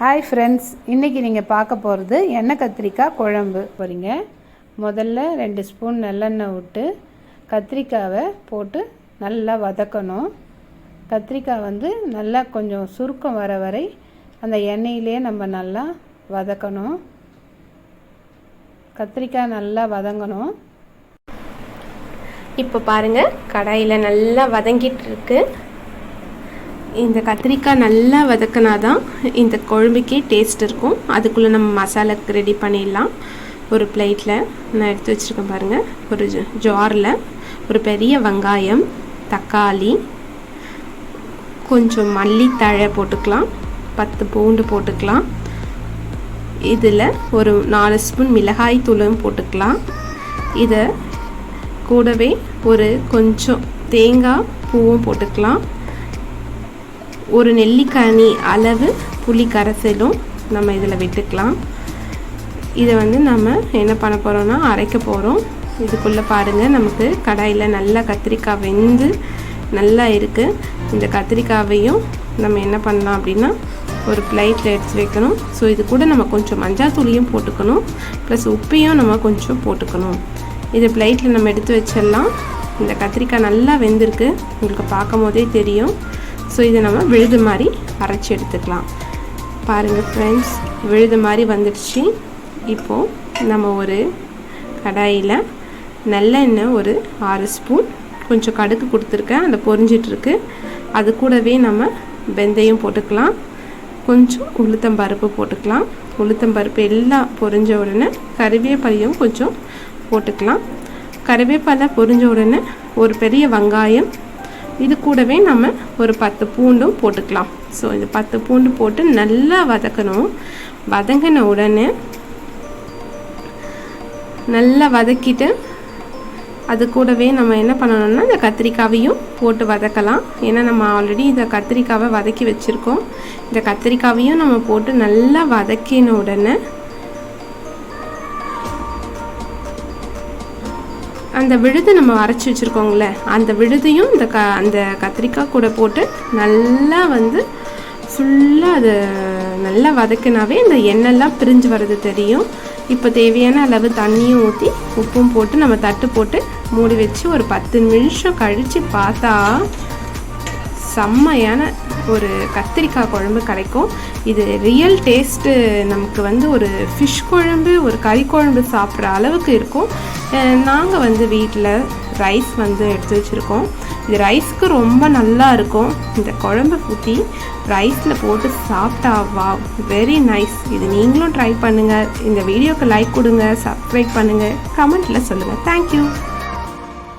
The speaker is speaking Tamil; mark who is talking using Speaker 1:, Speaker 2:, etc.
Speaker 1: ஹாய் ஃப்ரெண்ட்ஸ், இன்றைக்கி நீங்கள் பார்க்க போகிறது எண்ணெய் கத்திரிக்காய் குழம்பு போகிறீங்க. முதல்ல 2 ஸ்பூன் நல்லெண்ணெய் விட்டு கத்திரிக்காவை போட்டு நல்லா வதக்கணும். கத்திரிக்காய் நல்லா கொஞ்சம் சுருக்கம் வர வரை அந்த எண்ணெயிலே நம்ம நல்லா வதக்கணும். கத்திரிக்காய் நல்லா வதங்கணும்.
Speaker 2: இப்போ பாருங்கள், கடாயில் நல்லா வதங்கிட்டு இருக்கு. இந்த கத்திரிக்காய் நல்லா வதக்கினாதான் இந்த குழம்புக்கே டேஸ்ட் இருக்கும். அதுக்குள்ளே நம்ம மசாலாக்கு ரெடி பண்ணிடலாம். ஒரு பிளேட்டில் நான் எடுத்து வச்சுருக்கேன் பாருங்கள். ஒரு ஜாரில் ஒரு பெரிய வெங்காயம், தக்காளி, கொஞ்சம் மல்லித்தழை போட்டுக்கலாம், 10 பூண்டு போட்டுக்கலாம். இதில் ஒரு 4 ஸ்பூன் மிளகாய் தூளும் போட்டுக்கலாம். இதை கூடவே ஒரு கொஞ்சம் தேங்காய் பூவும் போட்டுக்கலாம். ஒரு நெல்லிக்கனி அளவு புளி கரைசலும் நம்ம இதில் விட்டுக்கலாம். இதை நம்ம என்ன பண்ண போகிறோம்னா அரைக்க போகிறோம். இதுக்குள்ளே பாருங்கள், நமக்கு கடாயில் நல்லா கத்திரிக்காய் வெந்து நல்லா இருக்குது. இந்த கத்திரிக்காவையும் நம்ம என்ன பண்ணலாம் அப்படின்னா ஒரு பிளேட்டில் எடுத்து வைக்கணும். ஸோ இது கூட நம்ம கொஞ்சம் மஞ்சள் தூளியும் போட்டுக்கணும், ப்ளஸ் உப்பையும் நம்ம கொஞ்சம் போட்டுக்கணும். இது பிளேட்டில் நம்ம எடுத்து வச்சிடலாம். இந்த கத்திரிக்காய் நல்லா வெந்திருக்கு, உங்களுக்கு பார்க்கும் போதே தெரியும். ஸோ இதை நம்ம விழுது மாதிரி அரைச்சி எடுத்துக்கலாம். பாருங்கள் ஃப்ரெண்ட்ஸ், விழுது மாதிரி வந்துடுச்சு. இப்போது நம்ம ஒரு கடாயில் நல்லெண்ணெய் ஒரு 6 ஸ்பூன், கொஞ்சம் கடுகு கொடுத்துருக்கேன், அதை பொரிஞ்சிட்ருக்கு. அது கூடவே நம்ம வெந்தயம் போட்டுக்கலாம், கொஞ்சம் உளுத்தம்பருப்பு போட்டுக்கலாம். உளுத்தம்பருப்பு எல்லாம் பொரிஞ்ச உடனே கறிவேப்பிலையும் கொஞ்சம் போட்டுக்கலாம். கறிவேப்பிலை பொரிஞ்ச உடனே ஒரு பெரிய வெங்காயம், இது கூடவே நம்ம ஒரு 10 பூண்டும் போட்டுக்கலாம். ஸோ இது 10 பூண்டு போட்டு நல்லா வதக்கணும். வதங்கின உடனே நல்லா வதக்கிட்டு அது கூடவே நம்ம என்ன பண்ணணும்னா இந்த கத்திரிக்காவையும் போட்டு வதக்கலாம். ஏன்னா நம்ம ஆல்ரெடி இந்த கத்திரிக்காவை வதக்கி வச்சுருக்கோம். இந்த கத்திரிக்காவையும் நம்ம போட்டு நல்லா வதக்கின உடனே அந்த விழுது நம்ம அரைச்சி வச்சுருக்கோங்களே, அந்த விழுதையும் அந்த கத்திரிக்காய் கூட போட்டு நல்லா ஃபுல்லாக அது நல்லா வதக்கினாவே இந்த எண்ணெய்லாம் பிரிஞ்சு வர்றது தெரியும். இப்போ தேவையான அளவு தண்ணியும் ஊற்றி உப்பும் போட்டு நம்ம தட்டு போட்டு மூடி வச்சு ஒரு 10 நிமிஷம் கழித்து பார்த்தா செம்மையான ஒரு கத்திரிக்காய் குழம்பு கிடைக்கும். இது ரியல் டேஸ்ட்டு நமக்கு ஒரு ஃபிஷ் குழம்பு, ஒரு கறி குழம்பு சாப்பிட்ற அளவுக்கு இருக்கும். நாங்கள் வீட்டில் ரைஸ் எடுத்து வச்சுருக்கோம். இது ரைஸ்க்கு ரொம்ப நல்லா இருக்கும். இந்த குழம்பு ஊற்றி ரைஸில் போட்டு சாப்பிட்டா வா, வெரி நைஸ். இது நீங்களும் ட்ரை பண்ணுங்கள். இந்த வீடியோக்கு லைக் கொடுங்க, சப்ஸ்கிரைப் பண்ணுங்கள், கமெண்ட்டில் சொல்லுங்கள். தேங்க்யூ.